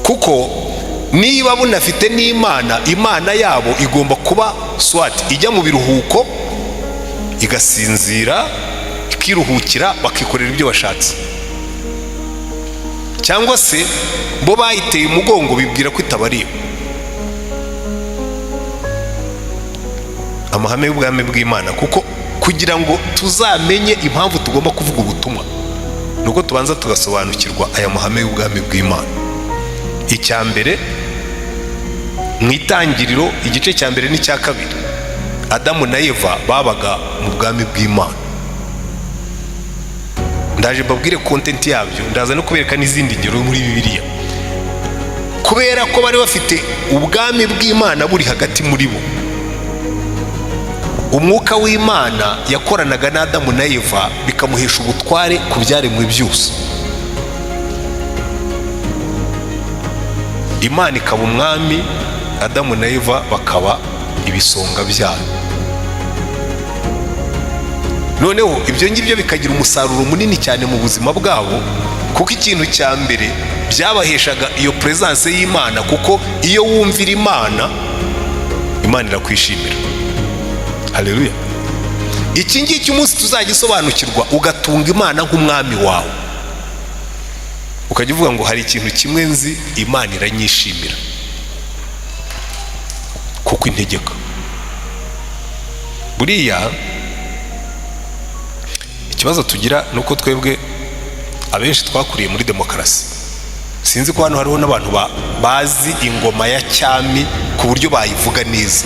kuko niba bunafite n'Imana, Imana yabo igomba kuba swati ijya mu biruhuko igasinzira ikiruhukira bakikorera ibyo bashatse, cyangwa se bo bayiteye umugongo bibwira ko itabareba. Amahame y'ubwami bw'Imana, kuko kugira ngo tuzamenye impamvu tugomba kuvuga ubutumwa nuko tubanza tugasobanukirwa aya mahame y'ubwami bw'Imana. Icya mbere, mu itangiriro igice cya mbere n'icya kabiri, Adamu na Eva babaga mu bwami bw'Imana. Ndaje mbabwire content yabyo, ndaza no kubereka n'izindi ngero muri Bibiliya. Kubera ko bari bafite ubwami bw'Imana buri hagati muri bo, umwuka w'Imana yakoranaga na Adamu na Eva bikamuhesha ubutware ku byaremwe byose. Imana ikaba umwami, Adamu na Eva bakaba ibisonga byayo. Noneho ibyo ngibyo bikagira umusaruro munini cyane mu buzima bwabo, kuko ikintu cya mbere byabaheshaga iyo presence y'Imana, kuko iyo wumvira Imana, Imana irakwishimira. Haleluya. Iki ngiki umunsi tuzagisobanukirwa ugatunga Imana nk'umwami wawe, ukajya uvuga ngo hari ikintu kimwe nzi, Imana iranyishimira kuko integeka. Buriya ikibazo tugira nuko twebwe abenshi twakuriye muri demokarasi. Sinzi ko hano hariho n'abantu bazi ingoma ya cyami ku buryo bayivuga neza,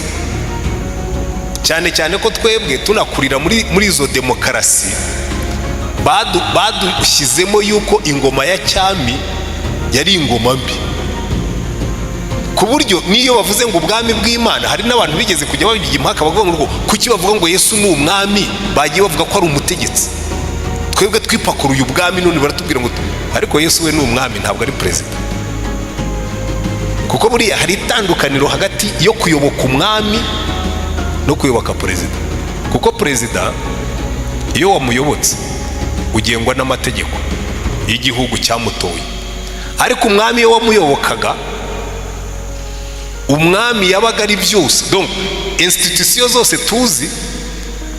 cyane cyane ko twebwe tunakurira muri izo demokarasi badushyizemo yuko ingoma ya cyami yari ingoma mbi, ku buryo niyo bavuze ngo ubwami bw'Imana, hari n'abantu bigeze kujya babigira impaka bavuga ngo kuki bavuga ngo Yesu ni umwami, bagiye bavuga ko ari umutegetsi. Twebwe twipakuruye ubwami, none baratubwira ngo ariko Yesu we ni umwami, ntabwo ari perezida. Kuko buriya hari itandukaniro hagati yo kuyoboka umwami no kuyoboka perezida. Kuko perezida iyo wamuyobotse ugengwa n'amategeko y'igihugu cyamutoye, ariko umwami iyo wamuyobokaga, umwami yabaga ari byose. Donc institution zose tuzi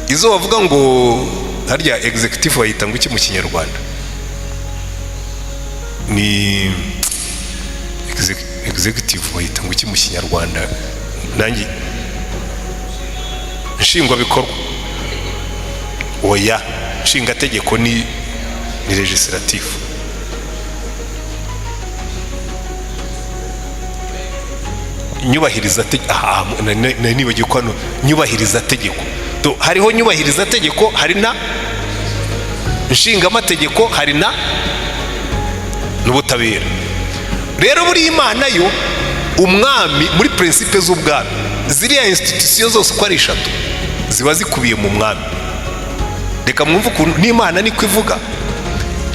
izo bavuga ngo harya executive bayita ngo iki mu Kinyarwanda, ni executive bayita ngo iki mu Kinyarwanda, nanjye nshingwabikorwa. Oya, nshingategeko ni legislative. Nyubahiriza nibagiye ko hano nyubahiriza tegeko. Hariho nyubahiriza tegeko, hari na nshingamategeko, hari na n'ubutabera. Rero buri Imana yo umwami, muri principe z'ubwami, ziriya institution zose uko ari eshatu ziba zikubiye mu mwami. Reka mwumve ukuntu n'Imana niko ivuga.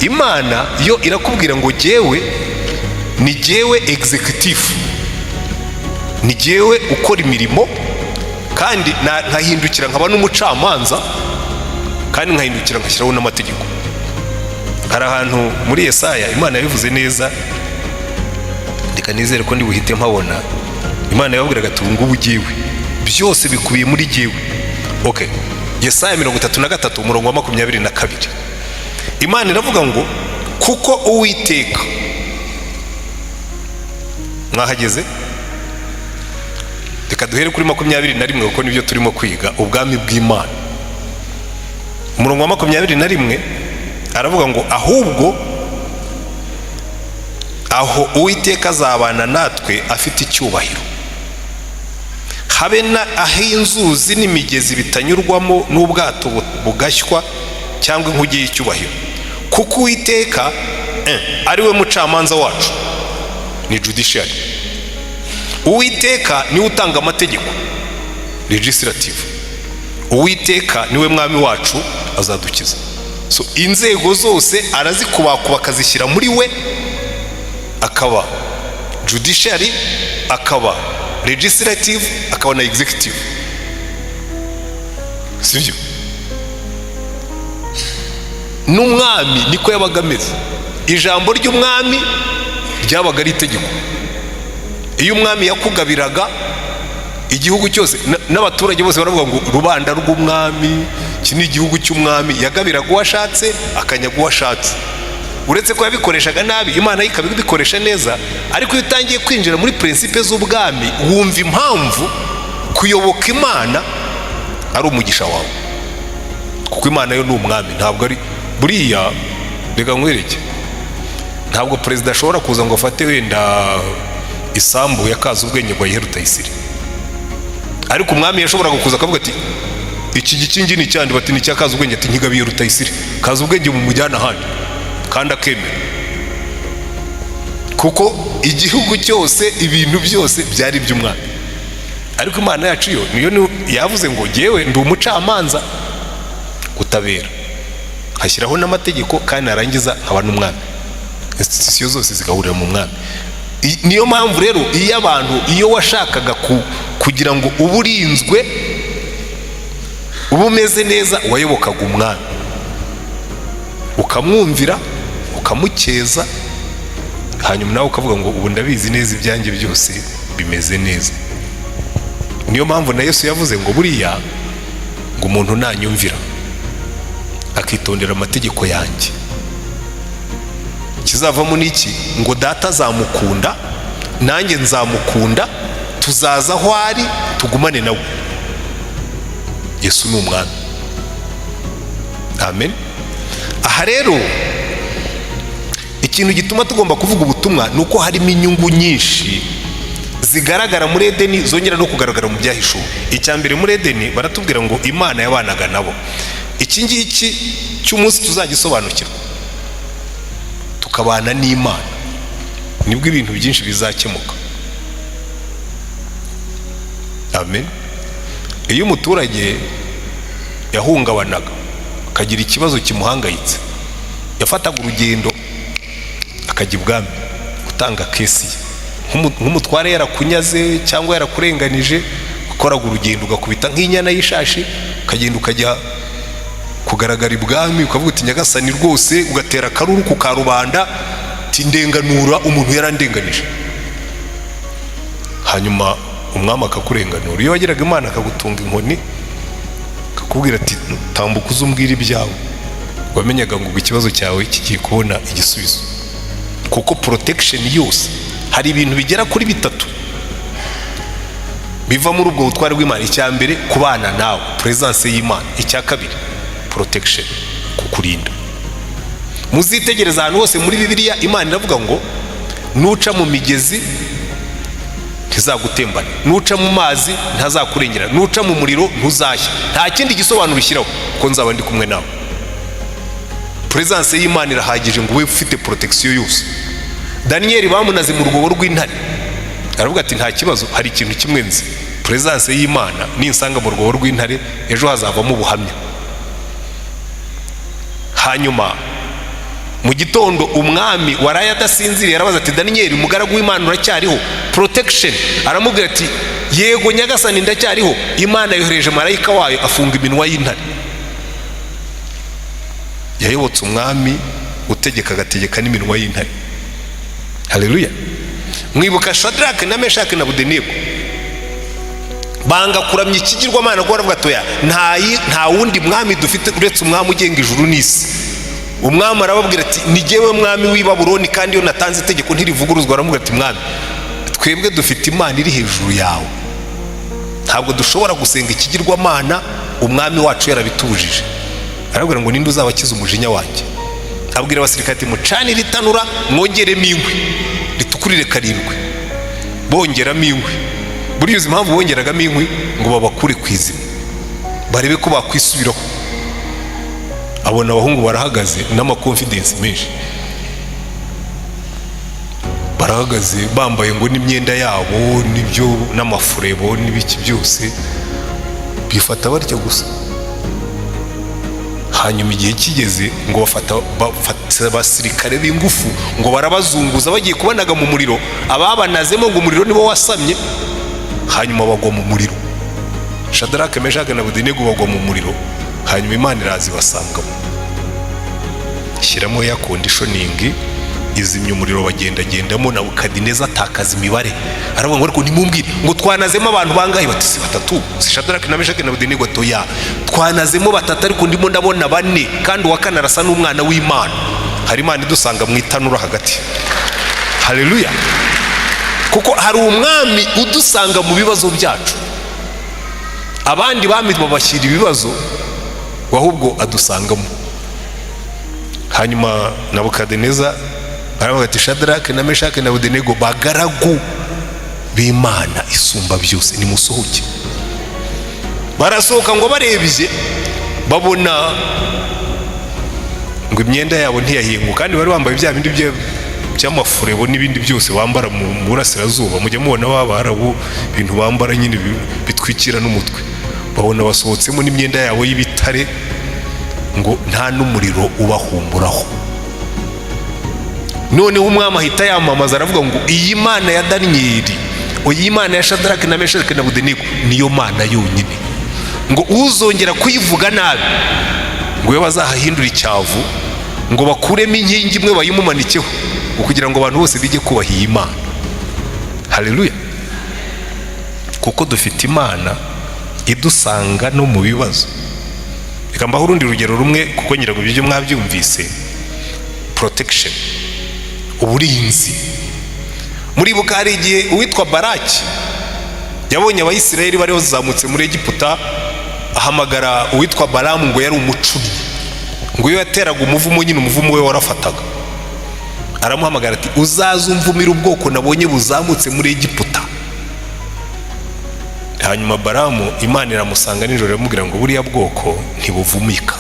Imana yo irakubwira ngo jyewe ni jyewe executive, ni jyewe ukora imirimo, kandi nkahindukira nkaba n'umucamanza, kandi nkahindukira nkashyiraho n'amategeko. Hari ahantu muri Yesaya Imana yabivuze neza, reka nizere ko ndi buhite mpabona. Imana yababwiraga ati ngubu jyewe byose bikubiye muri jyewe. Okay, Yesaya 33 umurongo wa 22. Imana iravuga ngo kuko Uwiteka, mwahageze? Reka duhere kuri 21 kuko nibyo turimo kwiga, ubwami bw'Imana. Umurongo wa 21 aravuga ngo ahubwo aho Uwiteka azabana natwe afite icyubahiro, habe aho inzuzi n'imigezi bitanyurwamo n'ubwato bugashywa cyangwa inkuge y'icyubahiro, kuko Uwiteka ari we mucamanza wacu, ni judiciary. Uwiteka niwe utanga amategeko, legislative. Uwiteka niwe mwami wacu, azadukiza. So inzego zose arazikubakuba akazishyira muri we, akaba judiciary, akaba legislative, akaba na executive. Sibyo? N'umwami niko yabaga ameze. Ijambo ry'umwami ryabaga ari itegeko. Iyo umwami yakugabiraga igihugu cyose, n'abaturage bose baravuga ngo rubanda rw'umwami, iki ni igihugu cy'umwami. Yagabiraga uwo ashatse akanyaga uwo ashatse. Uretse ko yabikoreshaga nabi, Imana ikabikoresha neza. Ariko iyo utangiye kwinjira muri prinsipe z'ubwami, wumva impamvu kuyoboka Imana ari umugisha wawe, kuko Imana yo ni umwami. Ntabwo ari buriya, reka nkwereke, ntabwo perezida ashobora kuza ngo afate wenda isambu ya Kazubwenge ngo ayihe Rutayisire. Ariko umwami yashoboraga kuza akavuga ati iki gikingi ni cyandi, bati ni cya Kazubwenge, ati nkigabiye Rutayisire. Kazubwenge mu mujyana ahandi kandi akemera, kuko igihugu cyose, ibintu byose byari iby'umwami. Ariko Imana yacu yo niyo yavuze ngo jyewe ndi umucamanza utabera, hashyiraho n'amategeko, kandi arangiza nkaba n'umwami. Institution zose zigahurira mu mwami. Niyo mpamvu rero iyo abantu, iyo washakaga kugira ngo uburinzwe ubumeze neza, wayobokaga umwami, ukamwumvira, ukamukeza, hanyuma nawe ukavuga ngo ubu ndabizi neza ibyanjye byose bimeze neza. Niyo mpamvu na Yesu yavuze ngo buriya ngo umuntu nanyumvira akitondera amategeko yanjye, kizavamo n'iki? Ngo data azamukunda, nanjye nzamukunda, tuzaza aho ari tugumane nawe. Yesu ni umwami. Amen. Aha rero ikintu gituma tugomba kuvuga ubutumwa ni uko harimo inyungu nyinshi zigaragara muri Edeni, zongera no kugaragara mu byahishuwe. Icya mbere, muri Edeni baratubwira ngo Imana yabanaga nabo. Iki ngiki cy'umunsi tuzagisobanukirwa, tukabana n'Imana, nibwo ibintu byinshi bizakemuka. Amen. Iyo umuturage yahungabanaga, akagira ikibazo kimuhangayitse, yafataga urugendo akajya ibwami gutanga kesi ye. Nk'umutware yarakunyaze cyangwa yarakurenganije, ukoraga urugendo ugakubita nk'inyana y'ishashi, ukagenda ukajya kugaragara ibwami, ukavuga uti nyagasani rwose, ugatera akaruru ku karubanda, ati ndenganura umuntu yarandenganije. Hanyuma umwami akakurenganura. Iyo wagiraga Imana akagutunga inkoni, akakubwira ati tambuka uzumbwira ibyawe, wamenyaga ngo ikibazo cyawe kigiye kubona igisubizo. Kuko protection yose, hari ibintu bigera kuri bitatu biva muri ubwo butware bw'Imana. Icya mbere, kubana nawe, presence y'Imana. Icya kabiri, protection, kukurinda. Muzitegereza ahantu hose muri Bibiliya, Imana iravuga ngo nuca mu migezi ntizagutembana, nuca mu mazi ntazakurengera, nuca mu muriro ntuzashya. Nta kindi gisobanuro ushyiraho, ko nzaba ndi kumwe nawe. Presence y'Imana irahagije ngo ube ufite protection yose. Daniel bamunaze mu rwobo rw'intare, aravuga ati nta kibazo, hari ikintu kimwe nzi, presence y'Imana ninsanga mu rwobo rw'intare, ejo hazavamo ubuhamya. Hanyuma mu gitondo umwami waraye adasinziriye arabaza ati Daniel, umugaragu w'Imana uracyariho? Protection. Aramubwira ati yego nyagasani ndacyariho. Imana yohereje marayika wayo afunga iminwa y'intare. Yayobotse umwami utegeka, agategeka n'iminwa y'intare. Haleluya. Mwibuka Shadraka na Meshaki na Abedenego, banga kuramya ikigirwamana, ko baravuga atoya nta wundi mwami dufite uretse umwami ugenga ijuru n'isi. Umwami arababwira ati ni jyewe mwami w'i Babuloni, kandi iyo natanze itegeko ntirivuguruzwa. Aramubwira ati mwami, twebwe dufite Imana iri hejuru yawe, ntabwo dushobora gusenga ikigirwamana umwami wacu yarabitubujije. Arabwira ngo ninde uzabakiza umujinya wanjye? Abwira abasirikare ati mucanire itanura, mwongeremo inkwi, ritukurire 7. Bongeramo inkwi. Buriya uzi impamvu bongeragamo inkwi? Ngo babakure ku izima, barebe ko bakwisubiraho. Abona abahungu barahagaze n'amakonfidensi menshi, barahagaze bambaye ngo n'imyenda yabo n'ibyo n'amafurebo n'ibiki byose, bifata batyo gusa. Hanyuma igihe kigeze ngo bafata abasirikare b'ingufu, ngo barabazunguza bagiye kubanaga mu muriro. Ababanazemo ngo umuriro nibo wasamye, hanyuma bagwa mu muriro. Shadraka, Meshaki na Abedenego bagwa mu muriro. Hanyuma Imana iraza ibasangamo, ishyiramo ya conditioning, izimya umuriro bagendagendamo, na Nebukadineza atakaza imibare, aravuga ngo ariko nimumbwire ngo twanazemo abantu bangahe? Bati si batatu, si Shadaraki na Meshaki na Abedenego. Toya, twanazemo batatu ariko ndimo ndabona bane, kandi uwa kane arasa n'umwana w'Imana. Hari Imana idusanga mu itanura hagati. Haleluya! Kuko hari umwami udusanga mu bibazo byacu. Abandi bami babashyira ibibazo, ahubwo adusangamo. Hanyuma Nebukadineza aravuga ati Shadaraki na Meshaki na Abedenego, bagaragu b'Imana isumba byose, nimusohoke. Barasohoka ngo barebye babona ngo imyenda yabo ntiyahinguka, kandi bari bambaye bya bindi by'amafurebo n'ibindi byose bambara mu burasirazuba. Mujya mubona b'Abarabu ibintu bambara nyine bitwikira n'umutwe. Babona basohotsemo n'imyenda yabo y'ibitare, ngo nta n'umuriro ubahumburaho. Noneho umwami ahita yamamaza aravuga ngo iyi Mana ya Daniyeli, iyi Mana ya Shadaraki na Meshaki na Abedenego niyo Mana yonyine, ngo uzongera kuyivuga nabi ngo we bazahahindura icyavu, ngo bakuremo inkingi imwe bayimumanikeho, kugira ngo abantu bose bijye kubaha iyi Mana. Haleluya! Kuko dufite Imana idusanga no mu bibazo. Reka mbaho urundi rugero rumwe, kuko ngira ngo ibyo mwabyumvise. Protection, uburinzi. Muribuka hari igihe uwitwa Baraki yabonye Abayisiraheli bari bazamutse muri Egiputa, ahamagara uwitwa Balamu ngo yari umucumi, ngo iyo yateraga umuvumo nyine umuvumo we warafataga. Aramuhamagara ati uzazumvumira ubwoko nabonye buzamutse muri Egiputa. Hanyuma Balamu Imana iramusanga nijoro iramubwira ngo buriya bwoko ntibuvumika,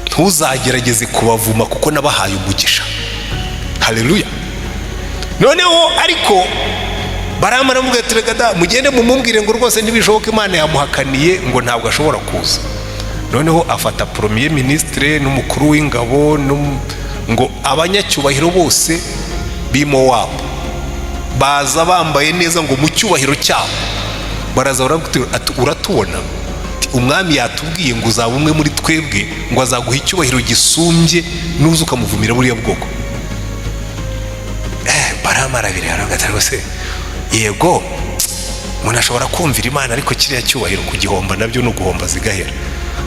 ntuzagerageze kubavuma kuko nabahaye umugisha. Haleluya! Noneho ariko Balamu aramubwira ati reka da mugende mumumbwire ngo rwose ntibishoboka, Imana yamuhakaniye ngo ntabwo ashobora kuza. Noneho afata premier ministre n'umukuru w'ingabo ngo abanyacyubahiro bose b'Imowabu baza bambaye neza ngo mu cyubahiro cyabo. Baraza ati uratubona, umwami yatubwiye ngo uzaba umwe muri twebwe, ngo azaguha icyubahiro gisumbye nuza ukamuvumira buriya bwoko. Balamu arabireba aravuga ati rwose yego umuntu ashobora kumvira Imana, ariko kiriya cyubahiro kugihomba nabyo no guhomba zigahera.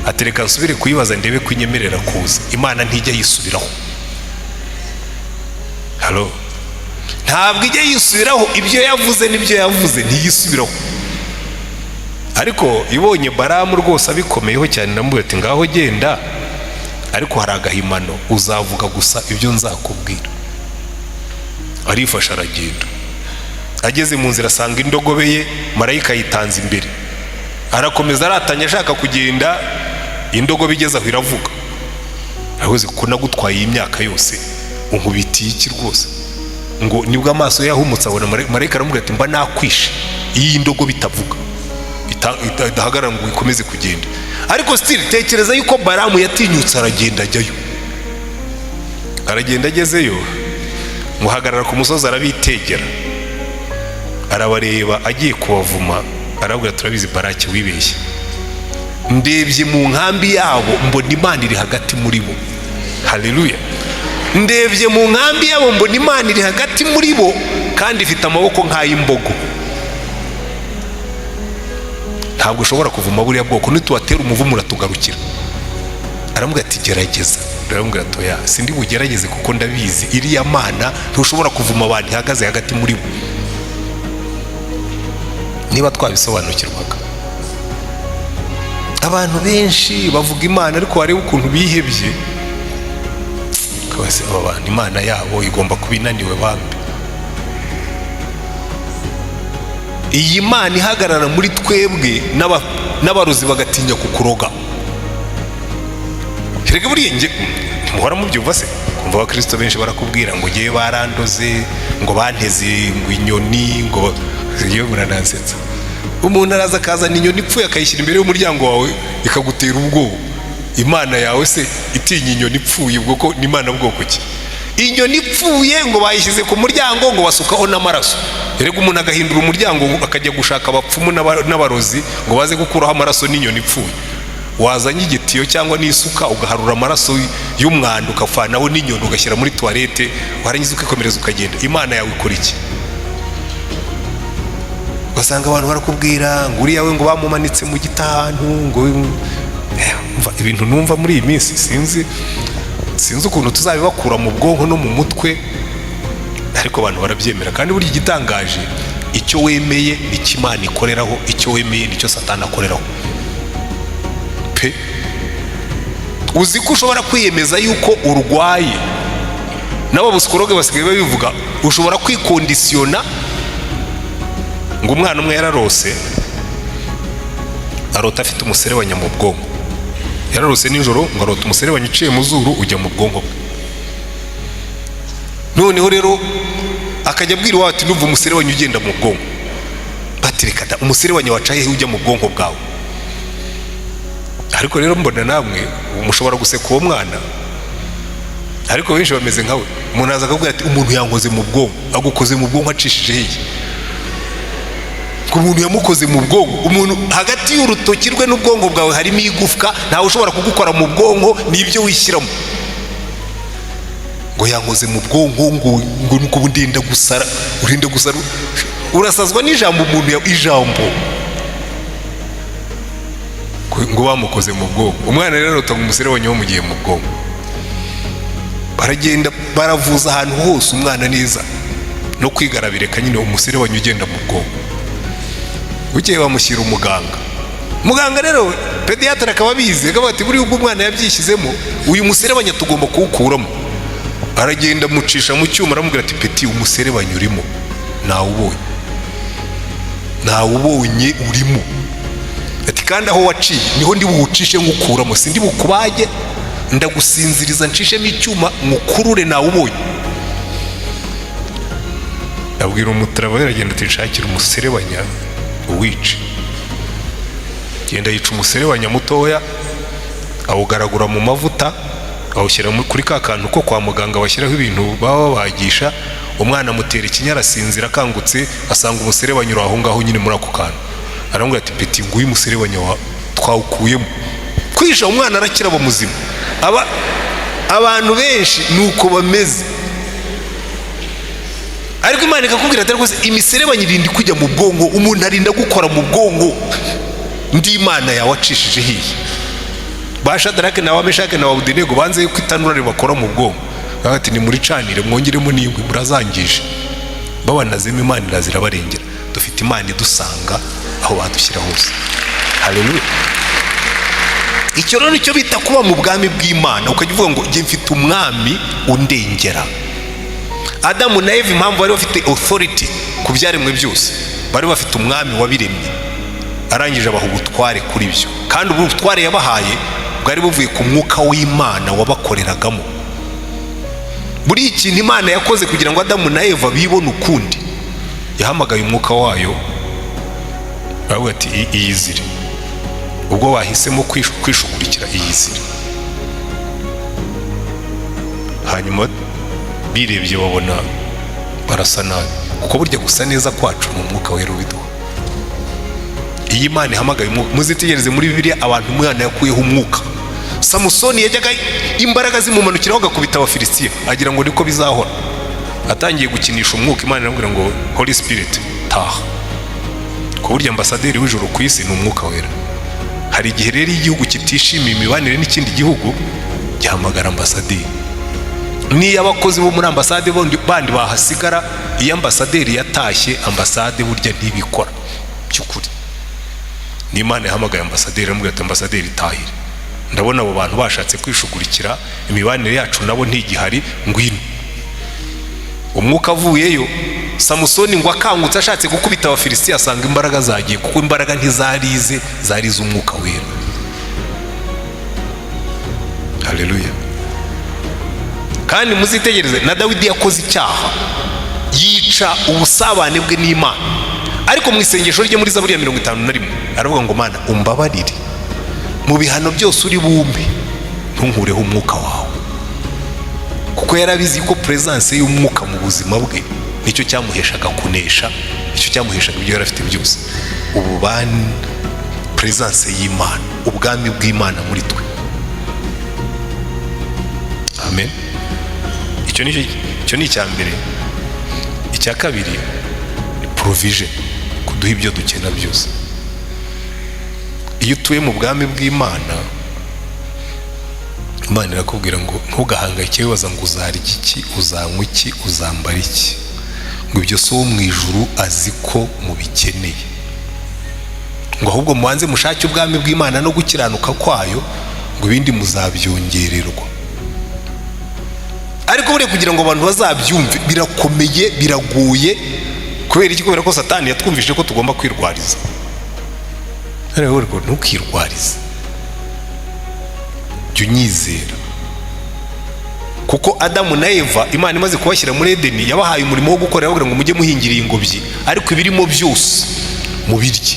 Ati reka nsubire kuyibaza ndebe ko inyemerera kuza. Imana ntijya yisubiraho. Halo, ntabwo ijya yisubiraho. Ibyo yavuze n'ibyo yavuze ntiyisubiraho. Ariko ibonye Balamu rwose abikomeyeho cyane, ndamubwira ati ngaho genda, ariko hari agahimano, uzavuga gusa ibyo nzakubwira. Arifasha aragenda. Ageze mu nzira asanga indogobe ye marayika yitanze imbere. Arakomeza aratanya ashaka kugenda, indogobe igeze aho iravuga. Aravuze ko nagutwaye iyi myaka yose, unkubitiye iki rwose? Ngo nibwo amaso yahumutse abona marayika aramubwira ati mba nakwishe iyi ndogobe itavuga, idahagarara ngo ikomeze kugenda. Ariko still tekereza yuko Balamu yatinyutse aragenda ajyayo. Aragenda agezeyo, ngo hagarara ku musozi arabitegera, arabareba agiye kubavuma. Arabwira turabizi Baraki wibeshye, ndebye mu nkambi yabo mbona Imana iri hagati muri bo. Haleluya! Ndebye mu nkambi yabo mbona Imana iri hagati muri bo, kandi ifite amaboko nk'ay'imbogo. Ntabwo ushobora kuvuma buriya bwoko, nituwatera umuvumo uratugarukira. Aramubwira ati gerageza. Aramubwira ati oya, sindi bugerageze kuko ndabizi iriya Mana ntushobora kuvuma abantu ihagaze hagati muri bo. Niba twabisobanukirwaga. Abantu benshi bavuga Imana ariko wareba ukuntu bihebye, kabase aba bantu Imana yabo igomba kuba inaniwe bambe. Iyi Mana ihagarara muri twebwe n'abarozi bagatinya kukuroga. Reka buriya nge muhora mubyumva se, kumva abakristo benshi barakubwira ngo ngiye barandoze, ngo banteze ngo inyoni, ngo iyo muranansetsa. Umuntu araza akazana inyoni ipfuye akayishyira imbere y'umuryango wawe ikagutera ubwoba. Imana yawe se itinya inyoni ipfuye ubwo ni Imana bwoko ki? Inyoni ipfuye ngo bayishyize ku muryango ngo basukaho n'amaraso. Erega umuntu agahindura umuryango akajya gushaka abapfumu n'abarozi ngo baze gukuraho amaraso n'inyoni ipfuye. wazanye igitiyo cyangwa n'isuka ugaharura amaraso y'umwanda ukafanaho n'inyoni ugashyira muri toilette, warangiza ukikomereza ukagenda. Imana yawe ikora iki? Basanga abantu barakubwira ngo uriya we ngo bamumanitse mu gitahantu, ngo ibintu numva muri iyi minsi sinzi ukuntu tuzabibakura mu bwonko no mu mutwe, ariko abantu barabyemera. Kandi buri gitangaje, icyo wemeye nicyo Imana ikoreraho, icyo wemeye nicyo Satani akoreraho pe. Uzi ko ushobora kwiyemeza yuko urwaye, n'abapsikologe basigaye babivuga, ushobora kwikondisiyona. Ngo umwana umwe yararose, arota afite umuserebanya mu bwonko. Yararose nijoro ngo arota umuserebanya uciye mu zuru ujya mu bwonko bwe. Noneho rero akajya abwira iwawe ati ndumva umuserebanya ugenda mu bwonko. Batireka da, umuserebanya waca hehe ujya mu bwonko bwawe? Ariko rero mbona namwe mushobora guseka uwo mwana, ariko benshi bameze nkawe. Umuntu aza akakubwira ati umuntu yankoze mu bwonko. Agukoze mu bwonko acishije hehe? Ko umuntu yamukoze mu bwonko. Umuntu hagati y'urutoki rwe n'ubwonko bwawe harimo igufwa, ntawe ushobora kugukora mu bwonko, n'ibyo wishyiramo. Ngo yankoze mu bwonko, ngo nuko ndenda gusara. Urinde gusara, urasazwa n'ijambo umuntu ijambo ngo bamukoze mu bwonko. Umwana rero arota umuserebanya wo mugiye mu bwonko. Baragenda baravuza ahantu hose umwana neza, no kwigarabireka nyine umuserebanya ugenda mu bwonko. Bukeye bamushyira umuganga. Muganga rero pediatre akaba abizi, akaba ati buri ubwo umwana yabyishyizemo, uyu muserebanya tugomba kuwukuramo. Aragenda amucisha mu cyuma, aramubwira ati peti, umuserebanya urimo, nawubonye urimo. Ati kandi aho waciye niho ndi buwucishe ngukuramo, sindi bukubage, ndagusinziriza nshishemo icyuma ngukurure nawubonye. Abwira umutrava aragenda ati nshakira umuserebanya uwice. Genda yica umuserebanya mutoya, awugaragura mu mavuta, awushyira kuri ka kantu ko kwa muganga bashyiraho ibintu baba bagisha. Umwana amutera ikinya, arasinzira, akangutse asanga umuserebanya uri aho ngaho nyine muri ako kantu. Aramubwira ati peti, nguyu umuserebanya twawukuyemo. Kwisha umwana arakira aba muzima. Abantu benshi nuko bameze, ariko Imana ikakubwira ati rwose imiserebanya irindi kujya mu bwonko, umuntu arinda gukora mu bwonko. Ndi Imana yawe acishije hiye. Ba Shadarake na ba Meshake na ba Abedenego banze yuko itanura ribakora mu bwonko. Ati ni muri canire mwongeremo n'inkwi murazangije. Babanazemo Imana irazira barengera. Dufite Imana idusanga aho badushyira hose. Haleluya. Icyo rero nicyo bita kuba mu bwami bw'Imana, ukajya uvuga ngo nge mfite umwami undengera. Adamu na Eva impamvu bari bafite authority ku byaremwe byose, bari bafite umwami wabiremye, arangije abaha ubutware kuri byo. Kandi ubu butware yabahaye bwari buvuye ku mwuka w'Imana wabakoreragamo. Buri ikintu Imana yakoze kugira ngo Adamu na Eva bibone ukundi, yahamagaye umwuka wayo, aravuga ati iyizire. Ubwo bahisemo kwishugurikira iyizire, hanyuma birebye babona barasa nabi, kuko burya gusa neza kwacu mu mwuka wera ubiduha. Iyi Imana ihamagaye umwuka. Muzitegereze muri Bibiliya abantu umwana yakuyeho umwuka. Samusoni yajyaga imbaraga zimumanukiraho agakubita Abafilisitiya, agira ngo niko bizahora. Atangiye gukinisha umwuka, Imana iramubwira ngo Holy Spirit taha. Ko burya ambasaderi w'ijuru ku isi ni umwuka wera. Hari igihe rero igihugu kitishimiye imibanire n'ikindi gihugu, gihamagara ambasaderi. Niyo abakozi bo muri ambasade bandi bahasigara, iyo ambasaderi yatashye, ambasade burya ntibikora by'ukuri. Ni Imana yahamagaye ambasaderi, aramubwira ati ambasaderi tahire, ndabona abo bantu bashatse kwishugurikira imibanire yacu nabo ntigihari, ngwino. Umwuka avuyeyo, Samusoni ngo akangutse ashatse gukubita Abafilisitiya, asanga imbaraga zagiye, kuko imbaraga ntizarize, zarize umwuka wera. Haleluya. Kandi muzitegereze na Dawidi yakoze icyaha, yica ubusabane bwe n'Imana, ariko mu isengesho rye muri Zaburi ya 51 aravuga ngo Mana umbabarire, mu bihano byose uri bumpe ntunkureho umwuka wawe. Kuko yarabizi ko presence y'umwuka mu buzima bwe nicyo cyamuheshaga kunesha, nicyo cyamuheshaga ibyo yari afite byose. Ububani presence y'Imana ubwami bw'Imana muri twe. Amen. Icyo ni icya mbere. Icya kabiri ni provision, kuduha ibyo dukena byose. Iyo utuye mu bwami bw'Imana, Imana irakubwira ngo ntugahangayike wibaza ngo uzarya iki, uzanywa iki, uzambara iki, ngo ibyo so wo mu ijuru azi ko mubikeneye, ngo ahubwo mubanze mushake ubwami bw'Imana no gukiranuka kwayo, ngo ibindi muzabyongererwa. Ariko buriya kugira ngo abantu bazabyumve birakomeye, biragoye. Kubera iki? Kubera ko Satani yatwumvishije ko tugomba kwirwariza. Ariko ntukirwarize, jya unyizera. Kuko Adamu na Eva, Imana imaze kubashyira muri Edeni, yabahaye umurimo wo gukora, yavuga ngo mujye muhingira ingobyi, ariko ibirimo byose mubirye.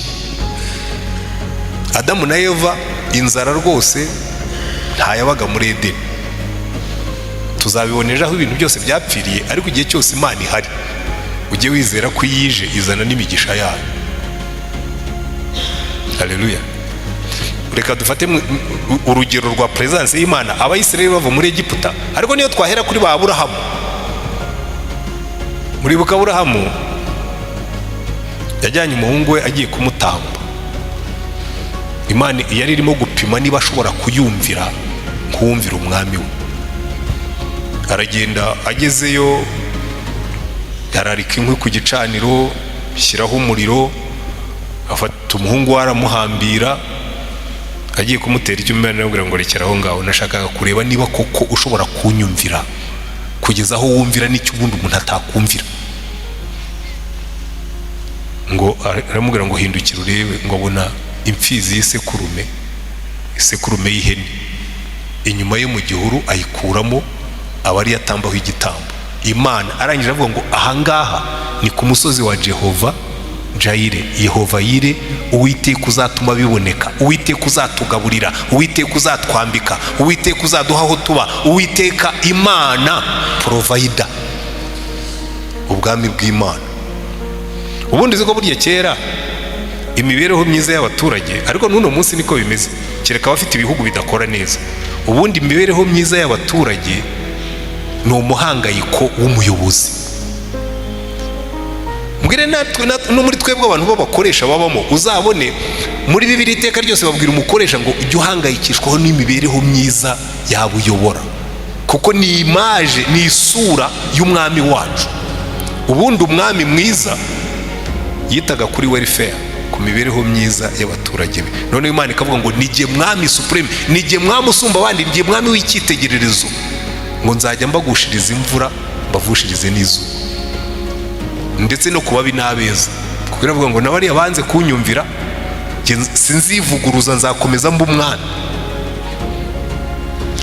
Adamu na Eva, inzara rwose ntayabaga muri Edeni. Tuzabiboneje aho ibintu byose byapfiriye, ariko igihe cyose Imana ihari, ujye wizera ko yije izana n'imigisha yayo. Haleluya. Reka dufate urugero rwa presence y'Imana. Abayisirayeli bava muri Egiputa, ariko niyo twahera kuri ba Aburahamu. Muri buka Aburahamu yajyanye umuhungu we agiye kumutamba. Imana yari irimo gupima niba ashobora kuyumvira kumvira umwami we. Aragenda, agezeyo yararika inkwi ku gicaniro, shyiraho umuriro, afata umuhungu we aramuhambira, agiye kumutera icyuma. Arabwira ngo rekeraho ngaho, nashakaga kureba niba koko ushobora kunyumvira kugeza aho wumvira n'icyo ubundi umuntu atakumvira. Ngo aramubwira ngo hindukira urebe, ngo abona imfizi y'isekurume, isekurume y'ihene, inyuma ye mu gihuru ayikuramo, aba ari yatambaho igitambo. Imana arangije avuga ngo ahangaha ni ku musozi wa Jehova Jaire, Yehova Yire, Uwiteka uzatuma biboneka, Uwiteka uzatugaburira, Uwiteka uzatwambika, Uwiteka uzaduha aho tuba, Uwiteka Imana provider. Ubwami bw'Imana. Ubundi ziko burya kera imibereho myiza y'abaturage, ariko n'uno munsi niko bimeze, kereka abafite ibihugu bidakora neza. Ubundi imibereho myiza y'abaturage ni umuhangayiko w'umuyobozi. Mbwire natwe no muri twebwe abantu b'abakoresha babamo, uzabone muri Bibiliya iteka ryose babwira umukoresha ngo ujye uhangayikishwaho n'imibereho myiza yabuyobora, kuko ni image, ni isura y'umwami wacu. Ubundi umwami mwiza yitaga kuri welfare, ku mibereho myiza y'abaturage be. None Imana ikavuga ngo nijye mwami supreme, nijye mwami usumba abandi, nijye mwami w'icyitegererezo, ngo nzajya mbagushiriza imvura mbavushirize n'izuba, ndetse no kubabi n'abeza. Kuko iravuga ngo nabari abanze kunyumvira sinzivuguruza, nzakomeza mba umwana.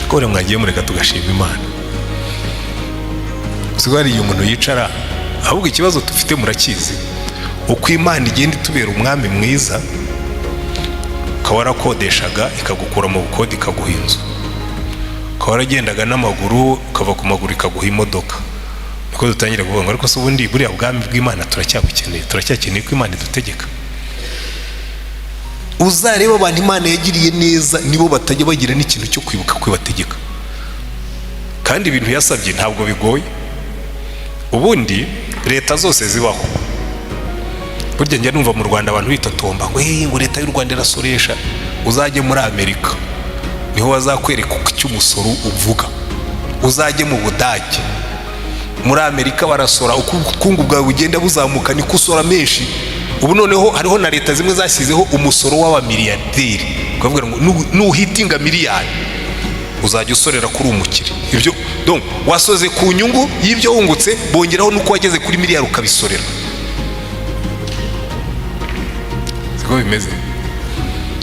Ko rero mwagiye mureka tugashima Imana. Usigaye hari umuntu yicara, ahubwo ikibazo dufite murakizi, uko Imana igenda itubera umwami mwiza, ukaba warakodeshaga ikagukura mu bukode ikaguha inzu, ukaba waragendaga n'amaguru ukava ku maguru ikaguha imodoka, niko dutangira kuvuga ngo ariko se ubundi buriya bwami bw'Imana turacyakeneye ko Imana idutegeka. Uzareba abantu Imana yagiriye neza nibo batajya bagira n'ikintu cyo kwibuka kwibategeka, kandi ibintu yasabye ntabwo bigoye. Ubundi leta zose zibaho, burya njya numva mu Rwanda abantu bitotomba ngo leta y'u Rwanda irasoresha. Uzajye muri Amerika niho bazakwereka icyo umusoro uvuga. Uzajye mu Budage, muri Amerika barasora, uko ubukungu bwawe bugenda buzamuka niko usora menshi. Ubu noneho hariho na leta zimwe zashyizeho umusoro w'abamiliyarderi, ukavuga ngo nuhitinga miliyari uzajya usorera kuri umukire. Ibyo donc wasoze ku nyungu y'ibyo wungutse, bongeraho nuko wageze kuri miliyari ukabisorera. Siko bimeze.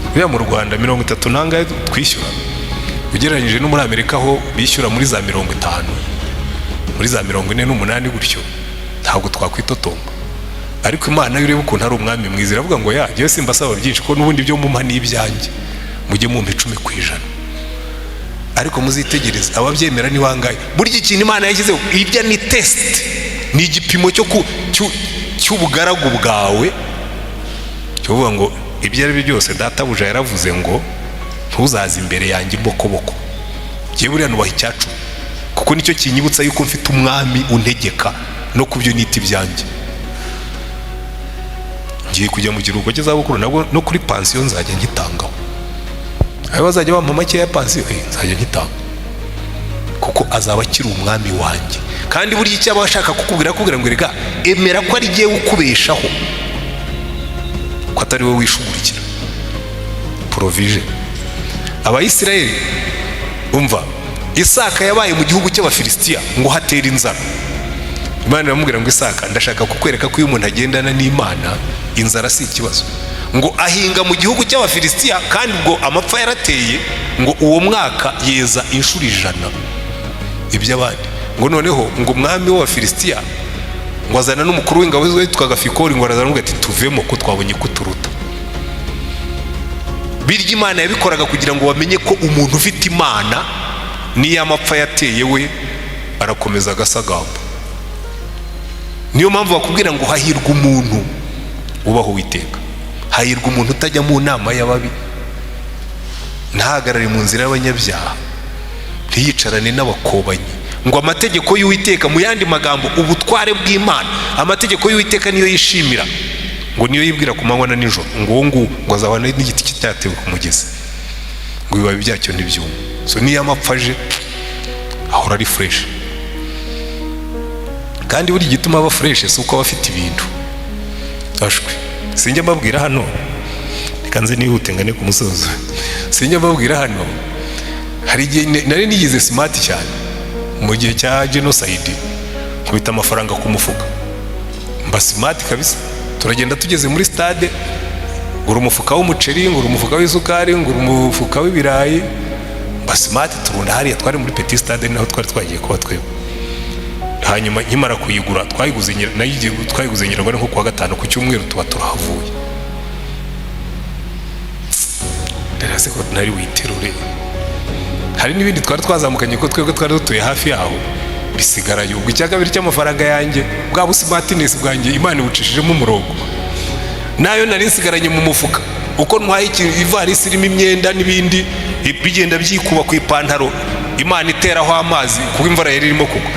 Buriya mu Rwanda 30 nangaye twishyura, ugereranyije no muri Amerika aho bishyura muri za 50, muri za 48 gutyo, ntabwo twakwitotomba. Ariko Imana yureba ukuntu ari umwami mwiza, iravuga ngo ya jewe simbasaba byinshi, ko n'ubundi byo mumpa n'ibyanjye, mujye mumpa 10%. Ariko muzitegereza ababyemera ni bangaye. Burya ikintu Imana yashyizeho, ibya ni test, ni igipimo cy'ubugaragu bwawe, cyo kuvuga ngo ibyo ari byo byose databuja yaravuze ngo ntuzaze imbere yanjye imbokoboko. Jyewe buriya nubaha icyacu, kuko nicyo kinyibutsa yuko mfite umwami untegeka no kubyo nita ibyanjye. Ngiye kujya mu kiruhuko cy'izabukuru, nabwo no kuri pansiyo nzajya ngitangaho. Aho bazajya bampa makeya ya pansiyo, nzajya ngitanga, kuko azaba akiri umwami wanjye. Kandi buriya icyo aba ashaka kukubwira ngo rega emera ko ari jyewe ukubeshaho, ko atari wowe wishugurikira. Provision. Abayisiraheli umva, Isaka yabaye mu gihugu cy'Abafilisitiya ngo hatera inzara. Imana iramubwira ngo Isaka, ndashaka kukwereka ko iyo umuntu agendana n'Imana inzara si ikibazo. Ngo ahinga mu gihugu cy'Abafilisitiya, kandi ubwo amapfa yarateye, ngo uwo mwaka yeza inshuro 100 iby'abandi. Ngo noneho ngo umwami w'Abafilisitiya ngo azana n'umukuru w'ingabo ze witwaga Fikoli, ngo arazana ati tuvemo ko twabonye kuturuta. Birya Imana yabikoraga kugira ngo bamenye ko umuntu ufite Imana niyo amapfa yateye we arakomeza agasagamba. Niyo mpamvu bakubwira ngo hahirwa umuntu ubaho Uwiteka, hahirwa umuntu utajya mu nama y'ababi, ntahagarare mu nzira y'abanyabyaha, ntiyicarane n'abakobanyi. Ngo amategeko y'Uwiteka, mu yandi magambo ubutware bw'Imana, amategeko y'Uwiteka niyo yishimira, ngo niyo yibwira ku manywa na nijoro. Ngo ngo azabana n'igiti cyatewe ku mugezi, ngo ibibabi byacyo ntibyuma. So niyo amapfa aje ahora ari fresh. Kandi buri gituma aba fresh si uko aba afite ibintu ashwe. Sinjya mbabwira hano, reka nze nihute ngane ku musozo. Sinjya mbabwira hano, hari igihe nari nigize smart cyane mu gihe cya genocide, kubita amafaranga ku mufuka, mba smart kabisa. Turagenda tugeze muri stade, ngura umufuka w'umuceri, ngura umufuka w'isukari, ngura umufuka w'ibirayi, mba smart. Turunda hariya, twari muri petit stade, naho twari twagiye kuba twebwe. Hanyuma nkimara kuyigura, twayiguze nyirangwa nko kuwa gatanu, ku cyumweru tuba turahavuye. Ndaraze ko nari witerure. Hari n'ibindi twari twazamukanye ko twebwe twari dutuye hafi yaho, bisigara y'ubwo icya kabiri cy'amafaranga yanjye, bwa busimatinesi bwanjye Imana ibucishijemo umurongo, nayo nari nsigaranye mu mufuka. Uko ntwaye ivarisi irimo imyenda n'ibindi, bigenda byikuba ku ipantaro, Imana iteraho amazi kuko imvura yari irimo kugwa,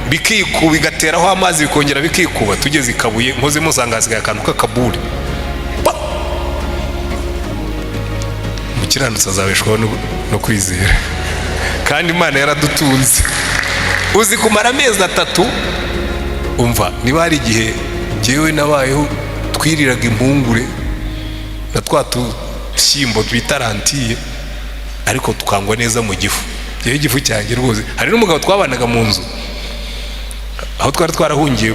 bikikuba bigateraho amazi, bikongera bikikuba. Tugeze Ikabuye, nkoze musanga hasigaye akantu k'akaburi. Umukiranutsi azabeshwaho no kwizera, kandi Imana yaradutunze. Uzi kumara amezi 3, umva, niba hari igihe jyewe nabayeho twiriraga impungure na twatushyimbo twitarantiye, ariko tukangwa neza mu gifu. Jyewe igifu cyanjye rwose. Hari n'umugabo twabanaga mu nzu, aho twari twarahungiye,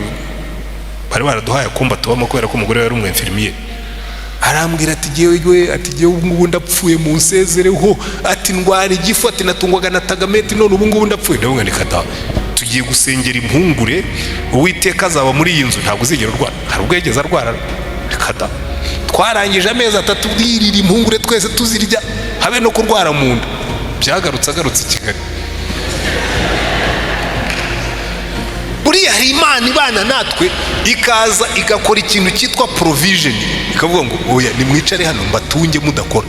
bari baraduhaye akumba tubamo kubera ko umugore yari umwinfirmiye. Arambwira ati jyewe ubu ngubu ndapfuye, mu nsezereho, ati ndwara igifu, ati natungwaga na tagameti, none ubu ngubu ndapfuye. Ndavuga nikata, tugiye gusengera impungure, Uwiteka azaba muri iyi nzu, ntabwo uzigera urwara. Hari ubwo yageze arwara, nikata. Twarangije amezi 3 bwirira impungure, twese tuzirya, habe no kurwara mu nda. Byagarutse agarutse i Kigali. Buriya hari Imana ibana natwe, ikaza igakora ikintu cyitwa provision, ikavuga ngo oya nimwicare hano mbatunge mudakora,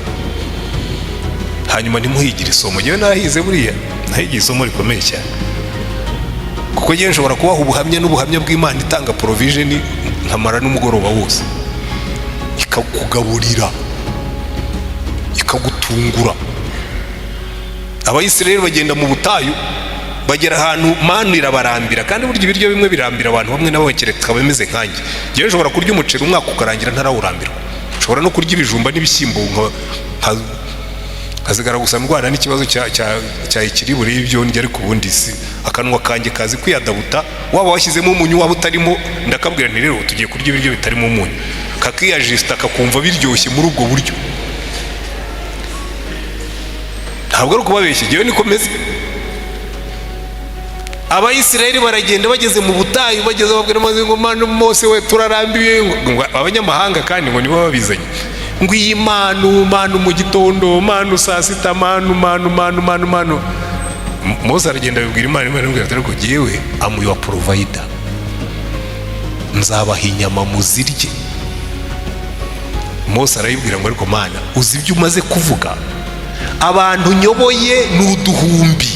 hanyuma nimuhigire isomo. Yewe narahize, buriya nahigiye isomo rikomeye cyane, kuko ngiye nshobora kubaha ubuhamya bw'Imana itanga provision nkamara n'umugoroba wose, ikakugaburira, ikagutungura. Abayisiraheli bagenda mu butayu, bagera ahantu manu irabarambira, kandi burya ibiryo bimwe birambira abantu bamwe nabo bakereka bameze nkanjye. Ngewe nshobora kurya umuceri umwaka ukarangira ntarawurambirwa, nshobora no kurya ibijumba n'ibishyimbo nkazigara gusa ndwara n'ikibazo cya ikiribure y'ibyo ndya, ariko ubundi si akanwa kanjye kazi kwiyadabuta. Waba washyizemo umunyu waba utarimo, ndakabwira nti rero tugiye kurya ibiryo bitarimo umunyu, kakiyajista kakumva biryoshye muri ubwo buryo. Ntabwo ari ukubabeshya, ngewe niko meze. Abayisiraheli baragenda, bageze mu butayu, bageze babwira ngo Mana Mose we turarambiwe. Ngo abanyamahanga kandi ngo nibo babizanye, ngo iyi manu mu gitondo, manu saa sita, manu. Mose aragenda abibwira Imana, Imana imubwira ati ariko jyewe am your provider, nzabaha inyama muzirye. Mose arayibwira ngo ariko Mana uzi ibyo umaze kuvuga, abantu nyoboye ni uduhumbi,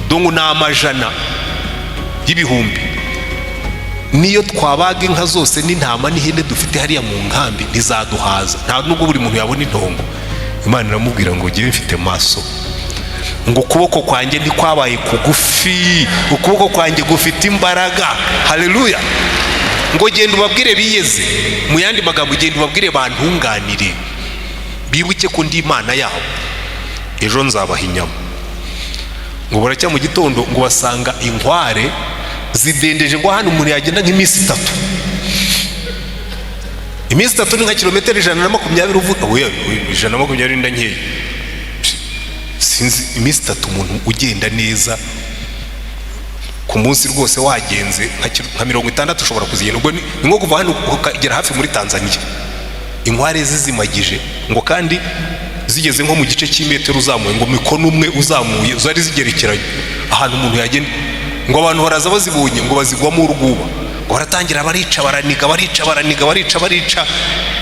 dongo ni amajana y'ibihumbi. Niyo twabaga inka zose n'intama n'ihene dufite hariya mu nkambi ntizaduhaza, nta nubwo buri muntu yabona intongo. Imana iramubwira ngo ngewe mfite maso, ngo ukuboko kwanjye ntikwabaye kugufi, ukuboko kwanjye gufite imbaraga. Haleluya. Ngo genda ubabwire biyeze, mu yandi magambo genda ubabwire bantunganire, bibuke ko ndi Imana yabo, ejo nzabaha inyama. Ngo baracya mu gitondo ngo basanga inkware zidendeje, ngo hano umuntu yagenda nk'iminsi 3. Iminsi 3 ni nka kilometero 120 uvuga. Oya, 120 ndankeya. Sinzi iminsi 3 umuntu ugenda neza ku munsi rwose wagenze nka 60 ushobora kuzigenda. Ubwo ni nko kuva hano ukagera hafi muri Tanzania. Inkware zizimagije, ngo kandi zigeze nko mu gice cy'imetero uzamuye, ngo mikono umwe uzamuye zari zigerekeranye ahantu umuntu yagenda. Ngo abantu baraza bazibonye, ngo bazigwamo urwuba, ngo baratangira barica baraniga,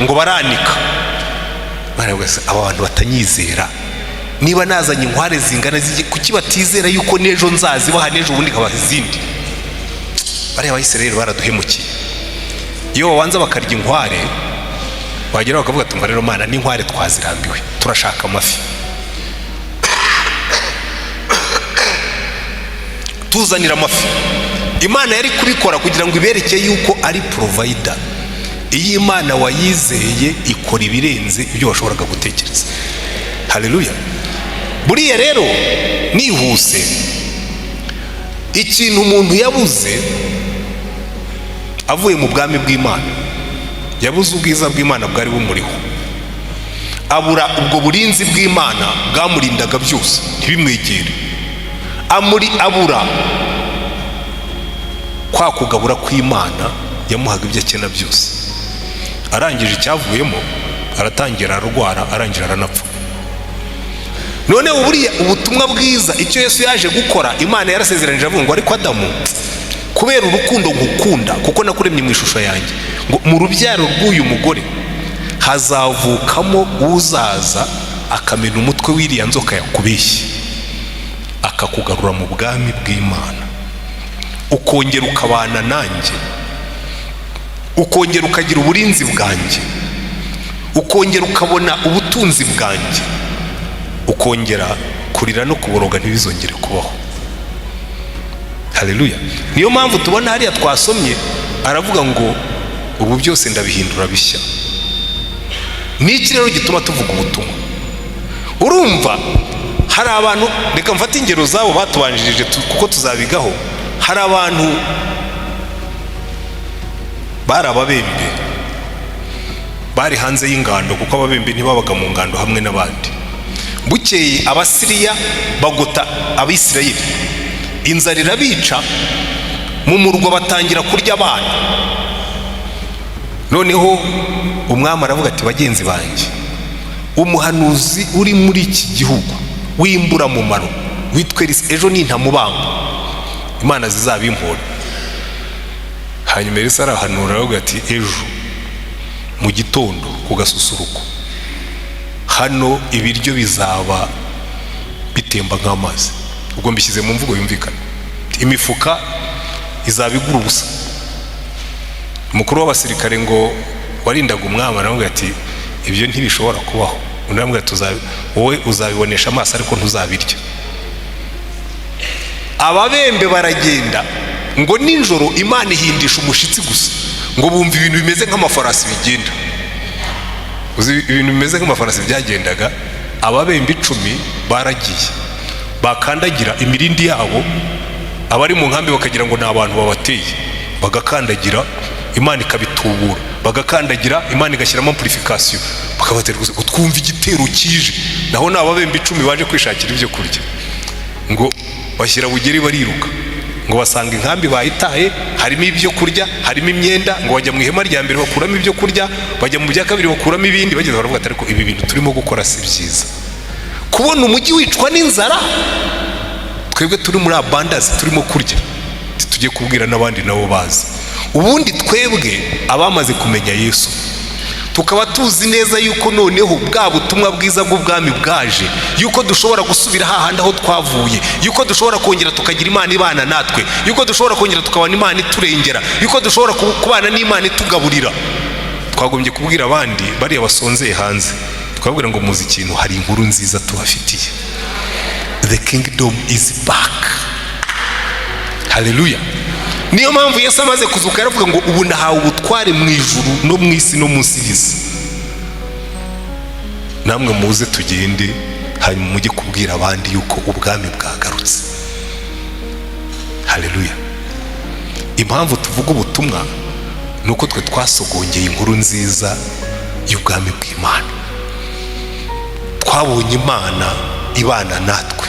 ngo baranika. Barabwese aba bantu batanyizera, niba nazanye inkware zingana kuki batizera yuko nejo nzazibaha, nejo ubundi kabaha izindi. Bariya Abisirayeli baraduhemukiye. Iyo babanza bakarya inkware, bagera bakavuga ati rero Mana n'inkware twazirambiwe, turashaka amafi, tuzanira amafi. Imana yari kubikora kugira ngo iberekeye yuko ari provider. Iyi Imana wayizeye ikora ibirenze ibyo washoboraga gutekereza. Haleluya. Buriya rero nihuse, ikintu umuntu yabuze avuye mu bwami bw'Imana, yabuze ubwiza bw'Imana bwari bumuriho, abura ubwo burinzi bw'Imana bwamurindaga byose ntibimwegere, abura kwa kugabura kw'Imana yamuhaga ibyo akena byose. Arangije icyavuyemo, aratangira ararwara, arangira aranapfa. None buriya ubutumwa bwiza icyo Yesu yaje gukora, Imana yarasezeranije avuga ngo ariko Adamu, kubera urukundo ngukunda kuko nakuremye mu ishusho yanjye, ngo mu rubyaro rw'uyu mugore hazavukamo uzaza akamena umutwe w'iriya nzoka yakubeshye, akakugarura mu bwami bw'Imana, ukongera ukabana nanjye, ukongera ukagira uburinzi bwanjye, ukongera ukabona ubutunzi bwanjye, ukongera kurira no kuboroga ntibizongere kubaho. Haleluya. Niyo mpamvu tubona hariya twasomye aravuga ngo ubu byose ndabihindura bishya. Niki rero gituma tuvuga ubutumwa? Urumva hari abantu, reka mfate ingero zabo batubanjirije kuko tuzabigaho. Hari abantu bari ababembe, bari hanze y'ingando kuko ababembe ntibabaga mu ngando hamwe n'abandi. Bukeye Abasiriya bagota Abisirayeli, inzara irabica, mu murwa batangira kurya abana. Noneho umwami aravuga ati bagenzi banjye, umuhanuzi uri muri iki gihugu w'imburamumaro witwa Elisa, ejo nintamubamba Imana zizabimpora. Hanyuma Elisa arahanura aravuga ati ejo mu gitondo ku gasusuruko hano ibiryo bizaba bitemba nk'amazi. Ubwo mbishyize mu mvugo yumvikana, imifuka izabigura ubusa. Umukuru w'abasirikare ngo warindaga umwami aravuga ati ibyo ntibishobora kubaho. Undi aravuga ati wowe uzabibonesha amaso ariko ntuzabirya. Ababembe baragenda, ngo ninjoro Imana ihindisha umushitsi gusa, ngo bumva ibintu bimeze nk'amafarasi bigenda. Ibintu bimeze nk'amafarasi byagendaga. Ababembe 10 baragiye, bakandagira imirindi yabo, abari mu nkambi bakagira ngo ni abantu babateye, bagakandagira Imana ikabitubura, bagakandagira Imana igashyiramo amplification, bakabatera gusa utwumva igitero kije. Naho n'ababembe 10 baje kwishakira ibyo kurya, ngo bashyira bugeri bariruka, ngo basanga inkambi bayitaye, harimo ibyo kurya, harimo imyenda, ngo bajya mu ihema rya mbere bakuramo ibyo kurya, bajya mu bya kabiri bakuramo ibindi, bageze baravuga ati ariko ibi bintu turimo gukora si byiza. Kubona umujyi wicwa n'inzara, twebwe turi muri abundance turimo kurya, tujye kubwira n'abandi nabo bazi. Ubundi twebwe abamaze kumenya Yesu tukaba tuzi neza yuko noneho bwa butumwa bwiza bw'ubwami bwaje, yuko dushobora gusubira hahandi aho twavuye, yuko dushobora kongera tukagira Imana ibana natwe, yuko dushobora kongera tukabona Imana iturengera, yuko dushobora kubana n'Imana itugaburira. Twagombye kubwira abandi bariya basonzeye hanze, twabwira ngo muzi ikintu, hari inkuru nziza tubafitiye. The kingdom is back. Haleluya. Niyo mpamvu Yesu amaze kuzuka yaravuga ngo ubu nahawe ubutware mu ijuru no mu isi no munsi y'isi. Namwe muze tugende, hanyuma mujye kubwira abandi yuko ubwami bwagarutse. Haleluya. Impamvu tuvuga ubutumwa nuko twe twasogongeye inkuru nziza y'ubwami bw'Imana. Twabonye Imana ibana natwe,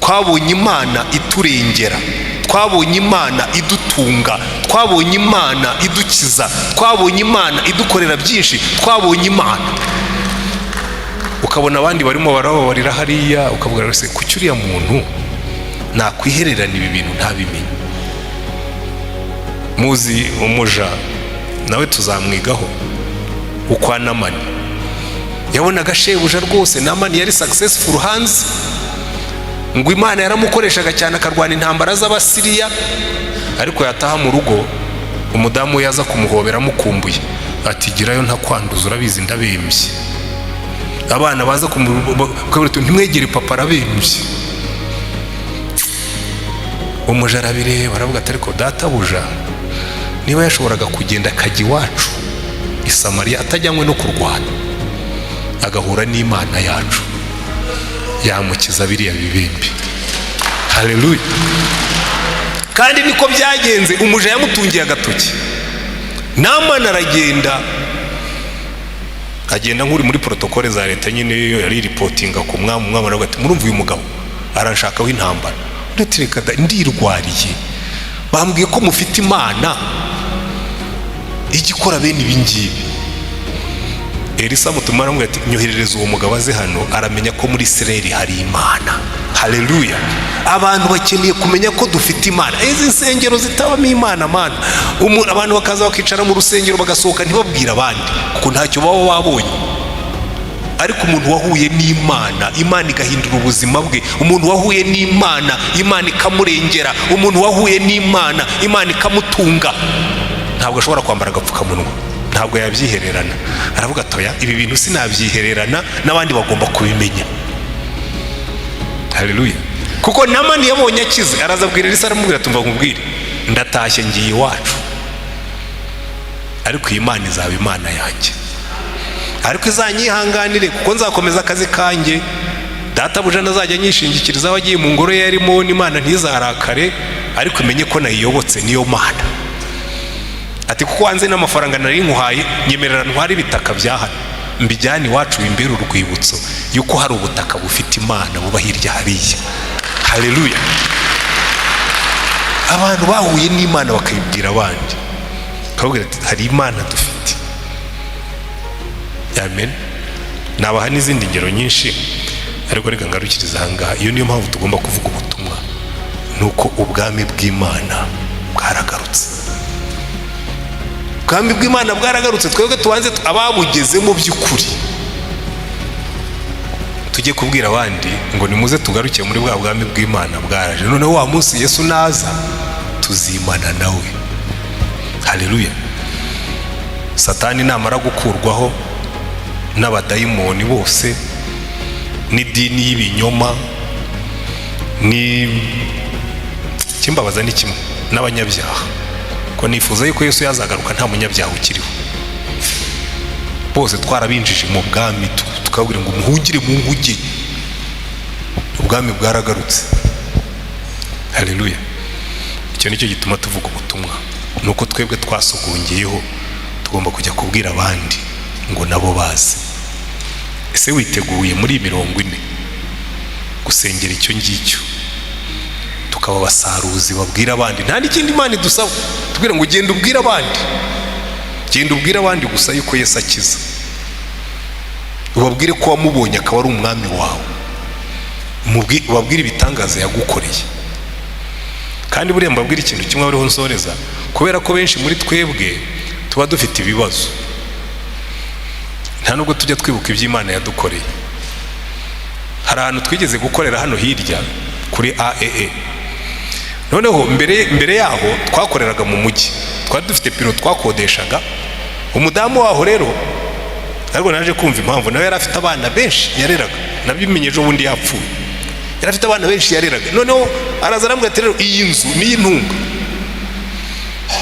twabonye Imana iturengera, twabonye Imana idutunga, twabonye Imana idukiza, twabonye Imana idukorera byinshi, twabonye Imana. Ukabona abandi barimo barababarira hariya, ukavuga rwose kuki uriya muntu nakwihererana ibi bintu ntabimenye. Muzi umuja nawe tuzamwigaho ukwa Namani. Yabonaga shebuja rwose, Namani yari successful hanze, ngo Imana yaramukoreshaga cyane akarwana intambara z'Abasiriya, ariko yataha mu rugo umudamu yaza kumuhobera amukumbuye ati girayo ntakwanduza, urabizi ndabembye. Abana baza kumubwira ntimwegere papa arabembye. Umuja arabireba aravuga ati ariko databuja niba yashoboraga kugenda akajya iwacu i Samariya atajyanywe no kurwana, agahura n'Imana yacu, yamukiza biriya bibembe. Haleluya. Kandi niko byagenze. Umuja yamutungiye agatoki, Namani agenda nk'uri muri protokole za leta nyine, yari reportinga ku mwami. Umwami aravuga ati murumva uyu mugabo aranshakaho intambara. Ndatireka ndirwariye, bambwiye ko mufite Imana igikora bene ibi ngibi. Elisa amutuma aramubwira ati nyoherereza uwo mugabo aze hano, aramenya ko muri Isirayeli hari Imana. Haleluya. Abantu bakeneye kumenya ko dufite Imana. Izi nsengero zitabamo Imana mana, abantu bakaza bakicara mu rusengero bagasohoka ntibabwira abandi kuko ntacyo baba babonye. Ariko umuntu wahuye n'Imana, Imana igahindura ubuzima bwe. Umuntu wahuye n'Imana, Imana ikamurengera. Umuntu wahuye n'Imana, Imana ikamutunga. Ntabwo ashobora kwambara agapfukamunwa, ntabwo yabyihererana. Aravuga atoya ibi bintu sinabyihererana, n'abandi bagomba kubimenya. Haleluya. Kuko Namani yabonye akize, arazabwira Elisa aramubwira tumva nkubwire ndatashye ngiye iwacu, ariko Imana izaba Imana yanjye, ariko izanyihanganire kuko nzakomeza akazi kanjye. Databuja nazajya nyishingikiriza aho agiye mu ngoro ye yarimo, n'Imana ntizarakare, ariko imenye ko nayiyobotse niyo Mana. Ati kuko wanze n'amafaranga nari nkuhaye, nyemerera ntware ibitaka bya hano mbijyane iwacu bimbere urwibutso yuko hari ubutaka bufite Imana buba hirya hariya. Haleluya. Abantu bahuye n'Imana bakayibwira abandi, bakabwira ati hari Imana dufite. Amen. Nabaha n'izindi ngero nyinshi, ariko reka ngarukiriza ahangaha. Iyo niyo mpamvu tugomba kuvuga ubutumwa, nuko ubwami bw'Imana bwaragarutse. Ubwami bw'Imana bwaragarutse. Twebwe tubanze ababugezemo by'ukuri tujye kubwira abandi ngo nimuze tugaruke muri bwa bwami bw'Imana bwaraje. Noneho wa munsi Yesu naza tuzimana nawe. Haleluya. Satani namara gukurwaho n'abadayimoni bose n'idini y'ibinyoma kimbabaza ni kimwe n'abanyabyaha, ko nifuza yuko Yesu yazagaruka nta munyabyaha ukiriho. Bose twarabinjije mu bwami, tukabwira ngo muhungire mu nkuge. Ubwami bwaragarutse. Haleluya. Icyo nicyo gituma tuvuga ubutumwa, nuko twebwe twasogongeyeho tugomba kujya kubwira abandi ngo nabo bazi. Ese witeguye muri 40 gusengera icyo ngicyo, tukaba basaruzi babwira abandi? Nta n'ikindi Imana idusaba, tubwira ngo genda ubwira abandi, genda ubwira abandi gusa yuko Yesu akiza. Ubabwire ko wamubonye akaba ari umwami wawe, ubabwire ibitangaza yagukoreye. Kandi buriya mbabwira ikintu kimwe bariho nsoreza, kubera ko benshi muri twebwe tuba dufite ibibazo. nta nubwo tujya twibuka iby'Imana yadukoreye. Hari ahantu twigeze gukorera hano hirya kuri AEE, noneho mbere yaho twakoreraga mu mujyi, twari dufite biro twakodeshaga. Umudamu waho rero ariko naje kumva impamvu, nawe yari afite abana benshi yareraga, nabimenye ejo bundi yapfuye, yari afite abana benshi yareraga. Noneho araza arambwira ati rero iyi nzu ni intunga,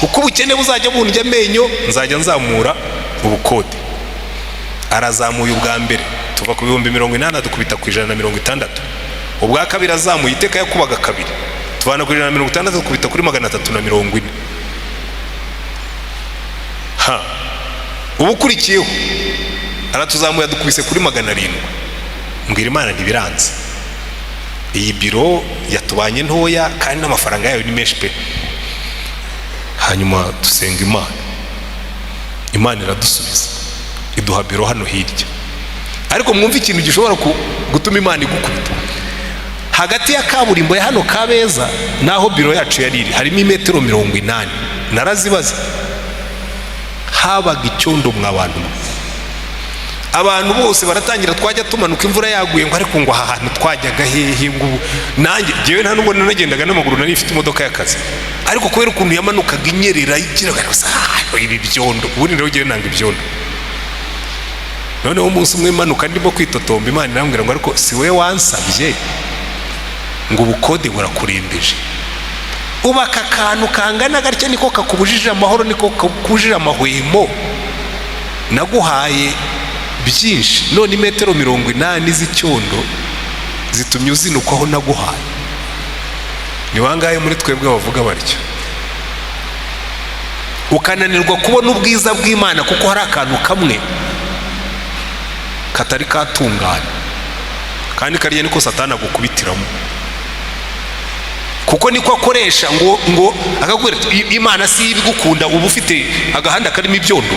uko ubukene buzajya bundya amenyo nzajya nzamura ubukode. Arazamuye ubwa mbere tuva ku 80,000 dukubita ku 160. Ubwa kabiri azamuye iteka yakubaga kabiri, tuvana ku 160 dukubita kuri 340. Ubukurikiyeho aratuzamuye dukubise kuri 700. Mbwira Imana ntibiranze, iyi biro yatubanye ntoya kandi n'amafaranga yayo ni menshi pe. Hanyuma dusenga Imana iradusubiza, iduha biro hano hirya. Ariko mwumva ikintu gishobora gutuma Imana igukubita. Hagati ya kaburimbo ya hano Kabeza naho biro yacu yari iri harimo 80 metero. Narazibaza, habaga icyondo abantu bose baratangira, twajya tumanuka imvura yaguye ngo ariko ngo aha hantu twajyaga hehe, ngo nanjye jewe nta nubwo nanagendaga n'amaguru, nari mfite imodoka y'akazi, ariko kubera ukuntu yamanukaga inyerera igira ibi byondo, ubundi rero ugiye nanga ibyondo. Noneho umunsi umwe manuka ndimo kwitotomba, Imana irambwira ngo ariko si we wansabye ngo ubukode burakurembeje, ubaka akantu kangana gatya niko kakubujije amahoro, niko kakubujije amahwemo, naguhaye byinshi, none 80 metero z'icyondo zitumye uzinukwaho naguhaye. Ni wangaye muri twebwe bavuga batyo, ukananirwa kubona ubwiza bw'Imana kuko hari akantu kamwe katari katungana, kandi kariya niko Satani agukubitiramo, kuko niko akoresha ngo akakubwira Imana si ibigukunda, uba ufite agahanda karimo ibyondo.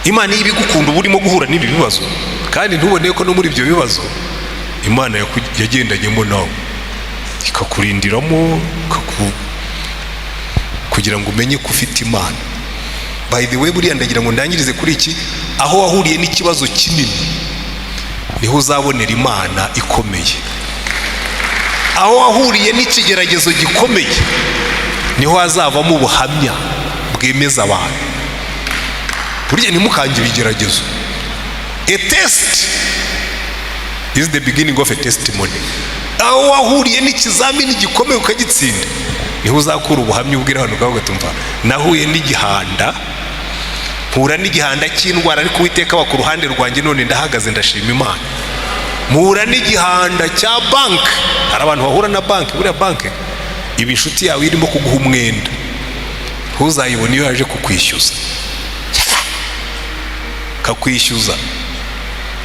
Imana ibigukunda uba urimo guhura n'ibi bibazo, kandi ntubone ko no muri ibyo bibazo Imana yagendanyemo nawe ikakurindiramo kugira ngo umenye ko ufite Imana. By the way, buriya ndagira ngo ndangirize kuri iki, aho wahuriye n'ikibazo kinini niho uzabonera Imana ikomeye. Aho wahuriye n'ikigeragezo gikomeye niho hazavamo ubuhamya bwemeza abantu. Buriya ntimukange ibigeragezo. A test is the beginning of a testimony. Aho wahuriye n'ikizamini gikomeye ukagitsinda niho uzakura ubuhamya ubwira abantu ukavuga tumva nahuye n'igihanda, mpura n'igihanda cy'indwara, ariko Uwiteka aba ku ruhande rwanjye, none ndahagaze ndashima Imana. Mpura n'igihanda cya banki, hari abantu bahura na banki, buriya banki iba inshuti yawe irimo kuguha umwenda, ntuzayibone iyo yaje kukwishyuza, kakwishyuza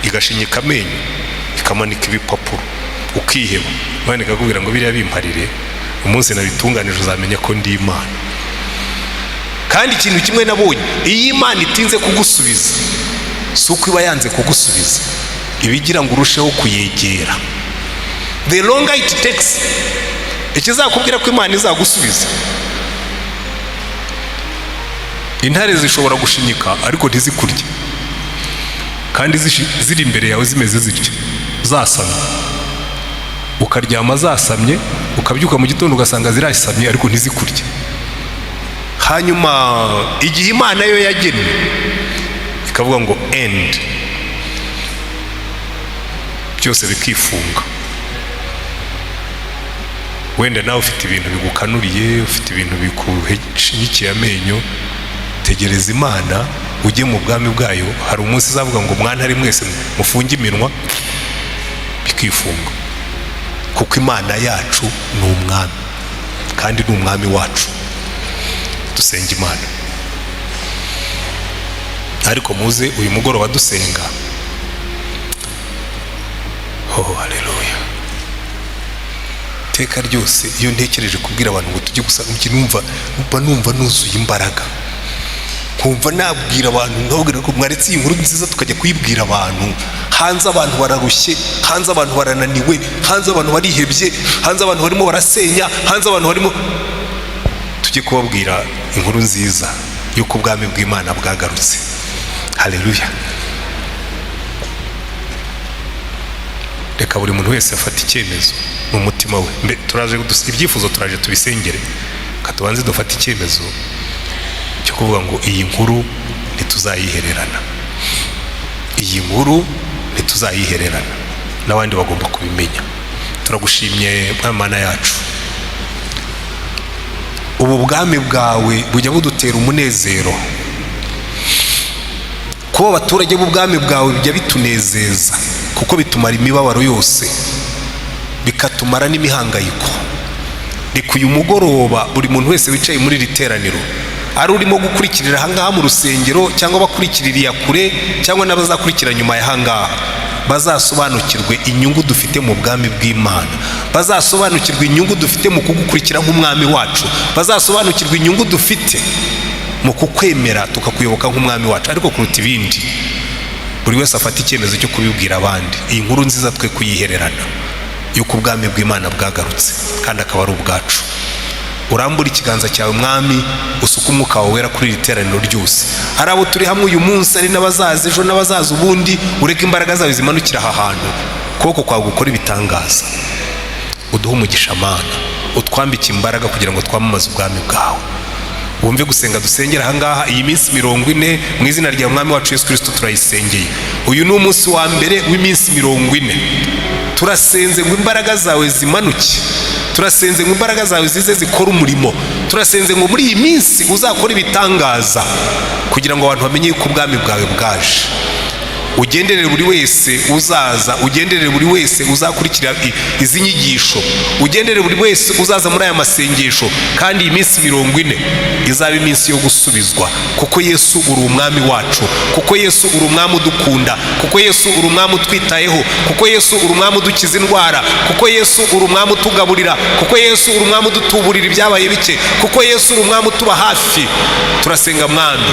igashinyika amenyo ikamanika ibipapuro ukiheba. Imana ikakubwira ngo biriya bimparire, umunsi nabitunganije uzamenya ko ndi Imana. Kandi ikintu kimwe nabonye, iyo Imana itinze kugusubiza si uko iba yanze kugusubiza, ibigira ngo urusheho kuyegera. The longer it takes, ikizakubwira ko Imana izagusubiza. Intare zishobora gushinyika ariko ntizikurye, kandi ziri imbere yawe zimeze zityo zasamye, ukaryama zasamye, ukabyuka mu gitondo ugasanga zirasamye ariko ntizikurye. Hanyuma igihe Imana yo yagennye ikavuga ngo end, byose bikifunga. Wenda nawe ufite ibintu bigukanuriye, ufite ibintu bikuhinyikiye amenyo, tegereza Imana ujye mu bwami bwayo. Hari umunsi izavuga ngo mwana ari mwese mufunge iminwa, bikifunga, kuko Imana yacu ni umwami, kandi ni umwami wacu. Dusenga Imana. Ariko muze uyu mugoroba dusenga. Oh haleluya. Teka ryose iyo ntekereje kubwira abantu ngo tujye gusanga numva nuzuye imbaraga, kumva nabwira abantu ndabwira ko mwaretse iyi nkuru nziza tukajya kuyibwira abantu. Hanze abantu bararushye, hanze abantu barananiwe, hanze abantu barihebye, hanze abantu barimo barasenya, hanze abantu barimo, tujye kubabwira inkuru nziza yuko ubwami bw'Imana bwagarutse. Haleluya. Reka buri muntu wese afata icyemezo mu mutima we. Turaje ibyifuzo turaje tubisengere, katubanze dufata icyemezo cyo kuvuga ngo iyi nkuru ntituzayihererana, iyi nkuru ntituzayihererana, n'abandi bagomba kubimenya. Turagushimye Mana yacu, ubu bwami bwawe bujya budutera umunezero, kuba abaturage b'ubwami bwawe bijya bitunezeza, kuko bitumara imibabaro yose, bikatumara n'imihangayiko. Reka uyu mugoroba buri muntu wese wicaye muri iri teraniro, ari urimo gukurikirira ahangaha mu rusengero cyangwa bakurikiririye kure cyangwa n'abazakurikira nyuma y'ahangaha, bazasobanukirwe inyungu dufite mu bwami bw'Imana, bazasobanukirwe inyungu dufite mu kugukurikira nk'umwami wacu, bazasobanukirwe inyungu dufite mu kukwemera tukakuyoboka nk'umwami wacu. Ariko kuruta ibindi, buri wese afata icyemezo cyo kubibwira abandi iyi nkuru nziza, twe kuyihererana, yuko ubwami bw'Imana bwagarutse kandi akaba ari ubwacu. Urambura ikiganza cyawe Mwami, usuka umwuka wawe wera kuri iri teraniro ryose. Hari abo turi hamwe uyu munsi, ari n'abazaza ejo n'abazaza ubundi, ureke imbaraga zawe zimanukira aha hantu, ukuboko kwawe gukora ibitangaza. Uduhe umugisha Mana, utwambike imbaraga kugira ngo twamamaze ubwami bwawe. Wumve gusenga dusengera ahangaha iyi minsi 40 mu izina rya Mwami wacu Yesu Kristo turayisengeye. Uyu ni umunsi wa mbere w'iminsi 40. Turasenze ngo imbaraga zawe zimanuke, turasenze ngo imbaraga zawe zize zikora umurimo, turasenze ngo muri iyi minsi uzakora ibitangaza kugira ngo abantu bamenye yuko ubwami bwawe bwaje. Ugenderere buri wese uzaza, ugenderere buri wese uzakurikira izi nyigisho, ugenderere buri wese uzaza muri aya masengesho, kandi iyi minsi 40 izaba iminsi yo gusubizwa, kuko Yesu uri umwami wacu, kuko Yesu uri umwami udukunda, kuko Yesu uri umwami utwitayeho, kuko Yesu uri umwami udukiza indwara, kuko Yesu uri umwami utugaburira, kuko Yesu uri umwami udutuburira ibyabaye bike, kuko Yesu uri umwami utuba hafi. Turasenga Mwami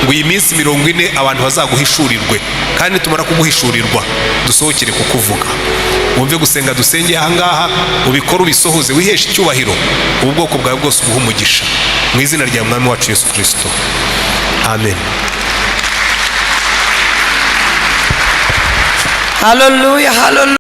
ngo iyi minsi 40 abantu bazaguhishurirwe, kandi tumara kuguhishurirwa dusohokere kukuvuga. Wumve gusenga dusengeye ahangaha, ubikora ubisohoze, wiheshe icyubahiro, ubu bwoko bwawe bwose ubuhe umugisha mu izina rya Mwami wacu Yesu Kristo. Amen. Hallelujah, hallelujah.